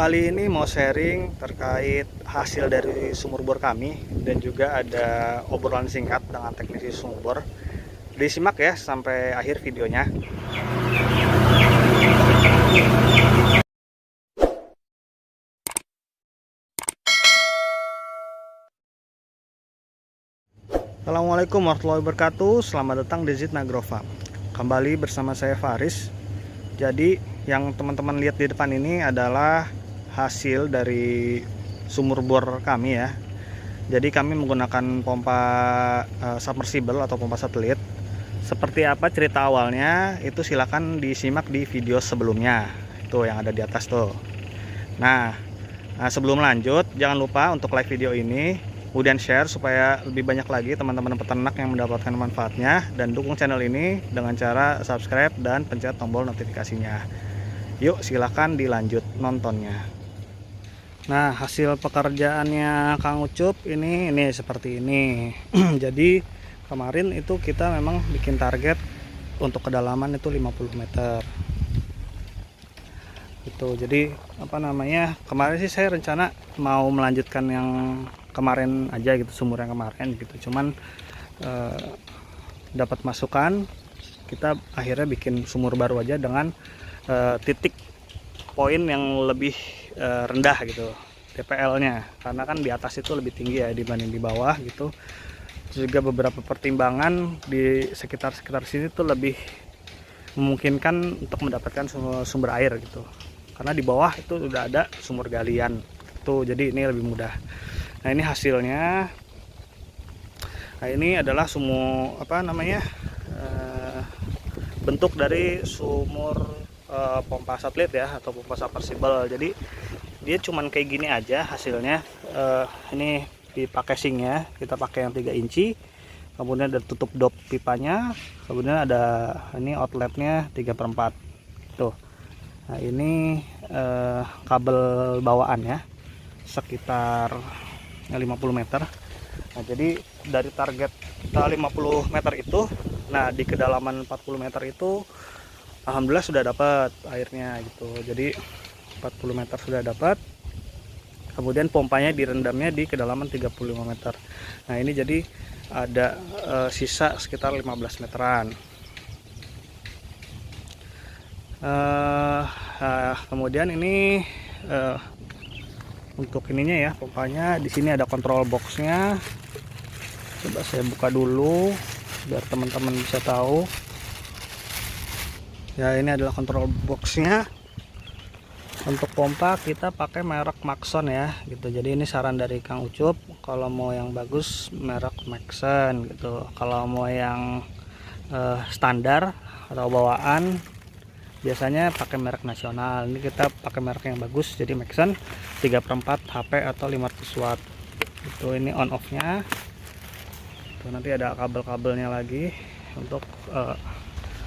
Kali ini mau sharing terkait hasil dari sumur bor kami dan juga ada obrolan singkat dengan teknisi sumur bor. Disimak ya sampai akhir videonya. Assalamualaikum warahmatullahi wabarakatuh. Selamat datang di Zidna Agrofarm. Kembali bersama saya Faris. Jadi yang teman-teman lihat di depan ini adalah hasil dari sumur bor kami ya. Jadi kami menggunakan pompa submersible atau pompa satelit. Seperti apa cerita awalnya itu silakan disimak di video sebelumnya. Itu yang ada di atas tuh. Nah, sebelum lanjut jangan lupa untuk like video ini, kemudian share supaya lebih banyak lagi teman-teman peternak yang mendapatkan manfaatnya, dan dukung channel ini dengan cara subscribe dan pencet tombol notifikasinya. Yuk silakan dilanjut nontonnya. Nah, hasil pekerjaannya Kang Ucup ini seperti ini. Jadi kemarin itu kita memang bikin target untuk kedalaman itu 50 meter. Itu jadi kemarin sih saya rencana mau melanjutkan yang kemarin aja gitu, sumur yang kemarin gitu, cuman dapat masukan kita akhirnya bikin sumur baru aja dengan titik poin yang lebih rendah gitu TPL nya, karena kan di atas itu lebih tinggi ya dibanding di bawah gitu. Terus juga beberapa pertimbangan di sekitar sini tuh lebih memungkinkan untuk mendapatkan sumber air gitu, karena di bawah itu udah ada sumur galian tuh, jadi ini lebih mudah. Nah, ini hasilnya. Nah, ini adalah bentuk dari sumur pompa satelit ya, atau pompa submersible. Jadi dia cuman kayak gini aja hasilnya. Ini pipa casingnya kita pakai yang 3 inci, kemudian ada tutup dop pipanya, kemudian ada ini outletnya 3/4 tuh. Nah, ini kabel bawaan ya, sekitar 50 meter. Nah, jadi dari target kita 50 meter itu, nah di kedalaman 40 meter itu alhamdulillah sudah dapat airnya gitu. Jadi 40 meter sudah dapat. Kemudian pompanya direndamnya di kedalaman 35 meter. Nah, ini jadi ada sisa sekitar 15 meteran. Kemudian ini untuk ininya ya, pompanya di sini ada kontrol boxnya. Coba saya buka dulu biar teman-teman bisa tahu. Ya, ini adalah kontrol boxnya. Untuk pompa kita pakai merek Maxon ya gitu. Jadi ini saran dari Kang Ucup, kalau mau yang bagus merek Maxon gitu. Kalau mau yang standar atau bawaan biasanya pakai merek nasional. Ini kita pakai merek yang bagus, jadi Maxon 3/4 HP atau 500 watt. Itu ini on off nya. Tuh, nanti ada kabel-kabelnya lagi untuk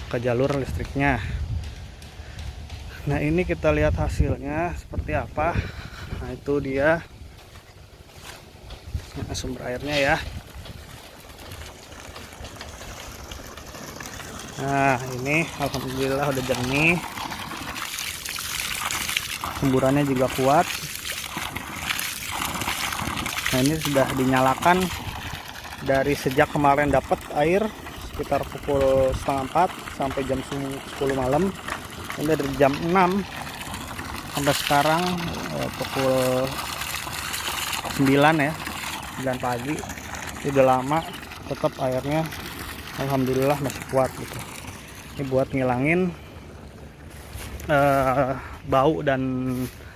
ke jalur listriknya. Nah, ini kita lihat hasilnya seperti apa. Nah, itu dia sumber airnya ya. Nah, ini alhamdulillah udah jernih, semburannya juga kuat. Nah, ini sudah dinyalakan dari sejak kemarin dapat air sekitar pukul 3:30 sampai jam 10 malam. Ini dari jam 6 sampai sekarang pukul 9 ya, 9 pagi. Ini udah lama, tetap airnya alhamdulillah masih kuat gitu. Ini buat ngilangin bau dan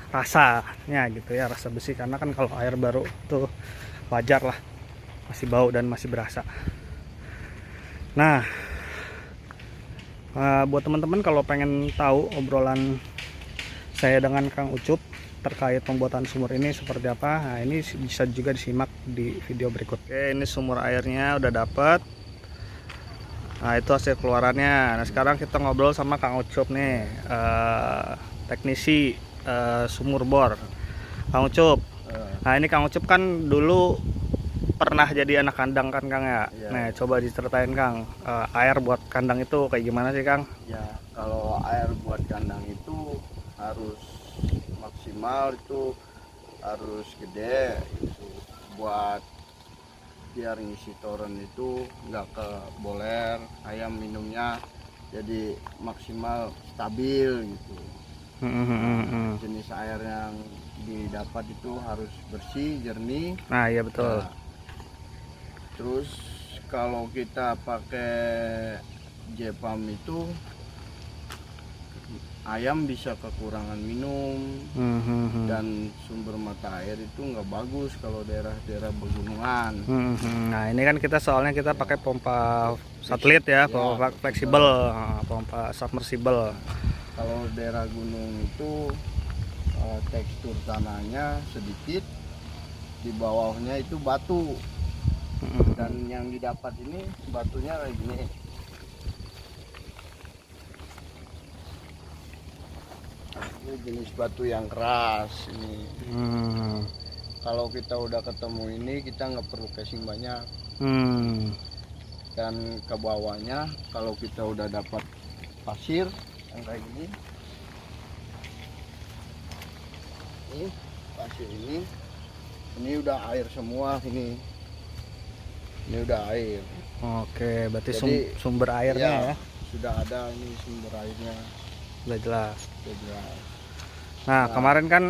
rasanya gitu ya, rasa besi, karena kan kalau air baru tuh wajar lah masih bau dan masih berasa. Nah, buat teman-teman kalau pengen tahu obrolan saya dengan Kang Ucup terkait pembuatan sumur ini seperti apa, nah ini bisa juga disimak di video berikut. Oke, ini sumur airnya udah dapat. Nah, itu hasil keluarannya. Nah, sekarang kita ngobrol sama Kang Ucup nih, teknisi sumur bor. Kang Ucup. Nah, ini Kang Ucup kan dulu pernah jadi anak kandang kan Kang ya? Iya. Nah, coba diceritain Kang, air buat kandang itu kayak gimana sih Kang? Ya, kalau air buat kandang itu harus maksimal maksimal itu harus gede gitu, buat biar ngisi toren itu nggak keboler, ayam minumnya jadi maksimal stabil gitu. Jenis air yang didapat itu harus bersih, jernih. Nah iya betul. Nah, terus kalau kita pakai Jepam itu ayam bisa kekurangan minum, dan sumber mata air itu nggak bagus kalau daerah-daerah pegunungan. Nah ini kan kita soalnya kita pakai pompa satelit ya, pompa fleksibel, pompa submersible. Kalau daerah gunung itu tekstur tanahnya sedikit, di bawahnya itu batu, dan yang didapat ini batunya kayak gini. Ini jenis batu yang keras ini. Kalau kita udah ketemu ini, kita nggak perlu casing banyak. Dan ke bawahnya kalau kita udah dapat pasir yang kayak gini, ini pasir ini udah air semua ini udah air. Oke, berarti Jadi, sumber airnya ya sudah ada ini sumber airnya, udah jelas. jelas. Nah kemarin kan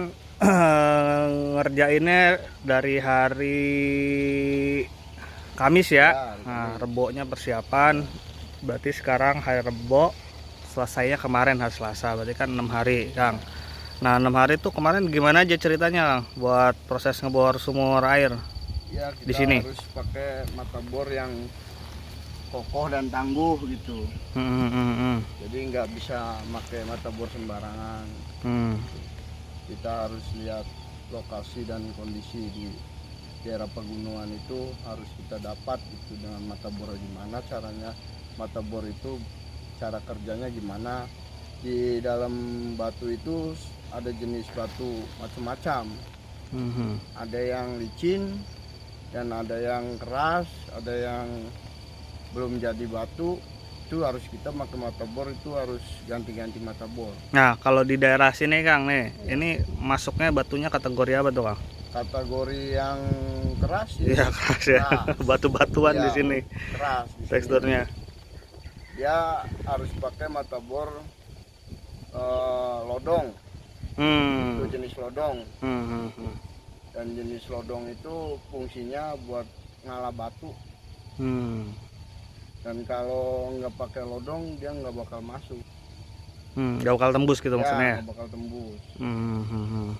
ngerjainnya dari hari Kamis ya. Nah Rebonya persiapan, berarti sekarang hari Rebo, selesainya kemarin hari Selasa, berarti kan 6 hari Kang. Nah 6 hari tuh kemarin gimana aja ceritanya Kang buat proses ngebor sumur air Ya, kita di sini? harus pakai mata bor yang kokoh dan tangguh gitu. Jadi nggak bisa pakai mata bor sembarangan. Kita harus lihat lokasi dan kondisi di daerah pegunungan itu harus kita dapat gitu, dengan mata bor gimana caranya, mata bor itu cara kerjanya gimana. Di dalam batu itu ada jenis batu macam-macam. Ada yang licin dan ada yang keras, ada yang belum jadi batu. Itu harus kita pakai mata bor, itu harus ganti-ganti mata bor. Nah kalau di daerah sini Kang nih, ini masuknya batunya kategori apa tuh Kang? Kategori yang keras Iya keras ya, batu-batuan di sini keras di teksturnya. sini. Dia harus pakai mata bor lodong. Itu jenis lodong. Dan jenis lodong itu fungsinya buat ngalah batu. Dan kalau nggak pakai lodong dia nggak bakal masuk. Nggak bakal tembus gitu maksudnya? Nggak bakal tembus.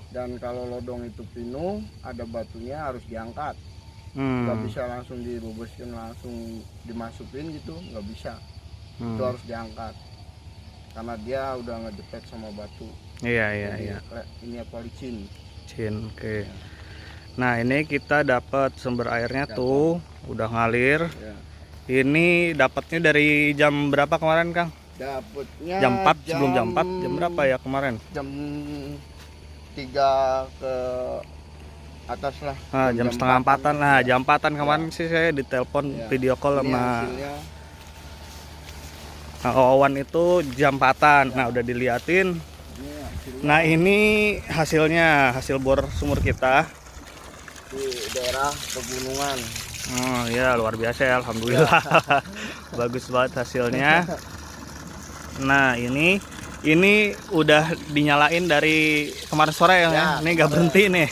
Dan kalau lodong itu penuh, ada batunya harus diangkat. Nggak bisa langsung diboboskan, langsung dimasukin gitu, nggak bisa. Itu harus diangkat karena dia udah ngejepit sama batu. Iya. Ini apa, licin. Oke. Nah ini kita dapat sumber airnya tuh udah ngalir. Ini dapatnya dari jam berapa kemarin Kang? Dapatnya jam 4, sebelum jam 4 jam berapa ya kemarin? Jam 3 ke atas lah. Jam setengah 4-an lah. Jam 4-an kemarin sih saya ditelepon video call sama Wawan itu jam 4-an. Nah udah diliatin. Nah ini hasilnya, hasil bor sumur kita di daerah pegunungan. Oh ya luar biasa ya, alhamdulillah. Bagus banget hasilnya. Nah ini udah dinyalain dari kemarin sore ya. Ini nggak berhenti nih.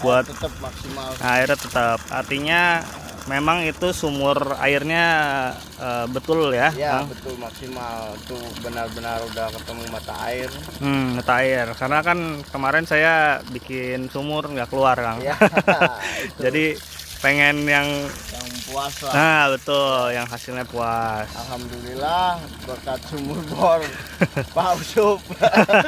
Buat tetap maksimal. Airnya tetap, artinya memang itu sumur airnya betul ya? Ya betul maksimal. Itu benar-benar udah ketemu mata air. Mata air, karena kan kemarin saya bikin sumur nggak keluar Kang. Ya, jadi pengen yang puas lah. Nah betul, yang hasilnya puas. Alhamdulillah berkat sumur bor Pak Usup.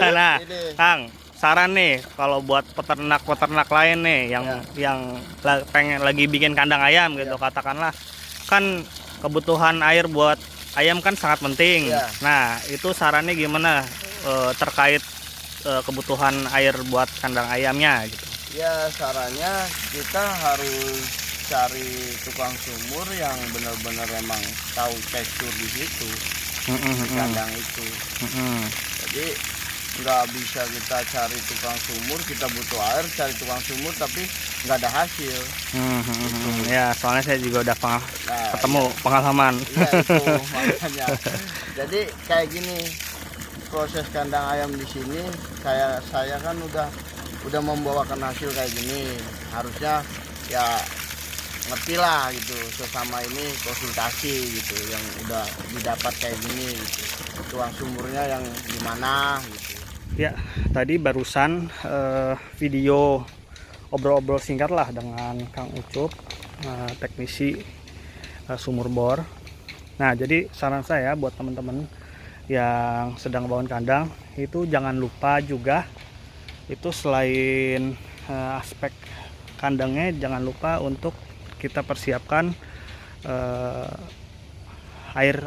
Nah Kang, saran nih kalau buat peternak lain nih yang pengen lagi bikin kandang ayam gitu, katakanlah kan kebutuhan air buat ayam kan sangat penting. Nah itu sarannya gimana terkait kebutuhan air buat kandang ayamnya gitu? Ya sarannya kita harus cari tukang sumur yang benar-benar emang tahu tekstur di situ, di kandang itu. Jadi nggak bisa kita cari tukang sumur, kita butuh air cari tukang sumur tapi nggak ada hasil. Gitu. Ya soalnya saya juga udah ketemu iya. pengalaman. Iya itu makanya. Jadi kayak gini proses kandang ayam di sini, kayak saya kan udah membawakan hasil kayak gini, harusnya ya ngerti lah gitu, sesama ini konsultasi gitu, yang udah didapat kayak gini gitu, tukang sumurnya yang gimana gitu. Ya tadi barusan video obrol-obrol singkat lah dengan Kang Ucup, teknisi sumur bor. Nah jadi saran saya buat teman-teman yang sedang bangun kandang itu jangan lupa juga itu selain aspek kandangnya, jangan lupa untuk kita persiapkan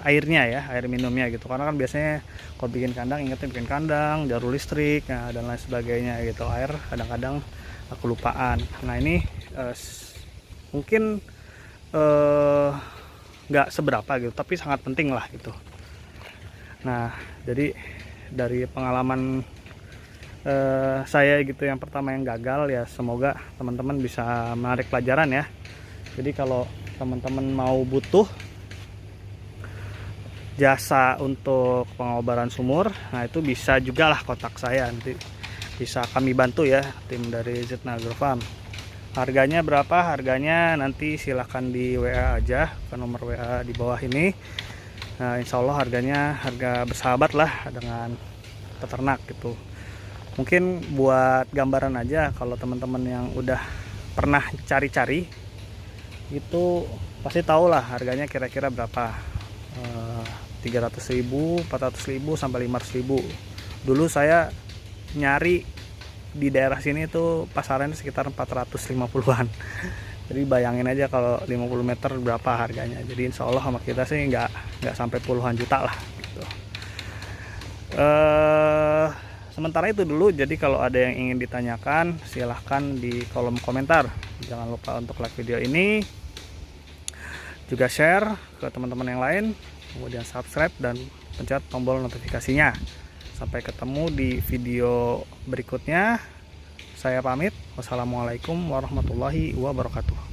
airnya ya, air minumnya gitu, karena kan biasanya kalau bikin kandang ingetnya bikin kandang, jarum listrik, dan lain sebagainya gitu, air kadang-kadang kelupaan. Nah ini mungkin nggak seberapa gitu, tapi sangat penting lah gitu. Nah jadi dari pengalaman saya gitu yang pertama yang gagal, ya semoga teman-teman bisa menarik pelajaran ya. Jadi kalau teman-teman mau butuh jasa untuk pengobaran sumur, nah itu bisa juga lah kontak saya, nanti bisa kami bantu ya, tim dari Zitna Agrofarm. Harganya berapa? Harganya nanti silahkan di WA aja ke nomor WA di bawah ini. Nah, insya Allah harganya harga bersahabat lah dengan peternak gitu. Mungkin buat gambaran aja, kalau teman-teman yang udah pernah cari-cari itu pasti tahu lah harganya kira-kira berapa, 300.000, 400.000 sampai 500.000. Dulu saya nyari di daerah sini tuh pasarannya sekitar 450-an. Jadi bayangin aja kalau 50 meter berapa harganya. Jadi insya Allah sama kita sih nggak sampai puluhan juta lah gitu. Sementara itu dulu, jadi kalau ada yang ingin ditanyakan silahkan di kolom komentar. Jangan lupa untuk like video ini, juga share ke teman-teman yang lain, kemudian subscribe dan pencet tombol notifikasinya. Sampai ketemu di video berikutnya. Saya pamit. Wassalamualaikum warahmatullahi wabarakatuh.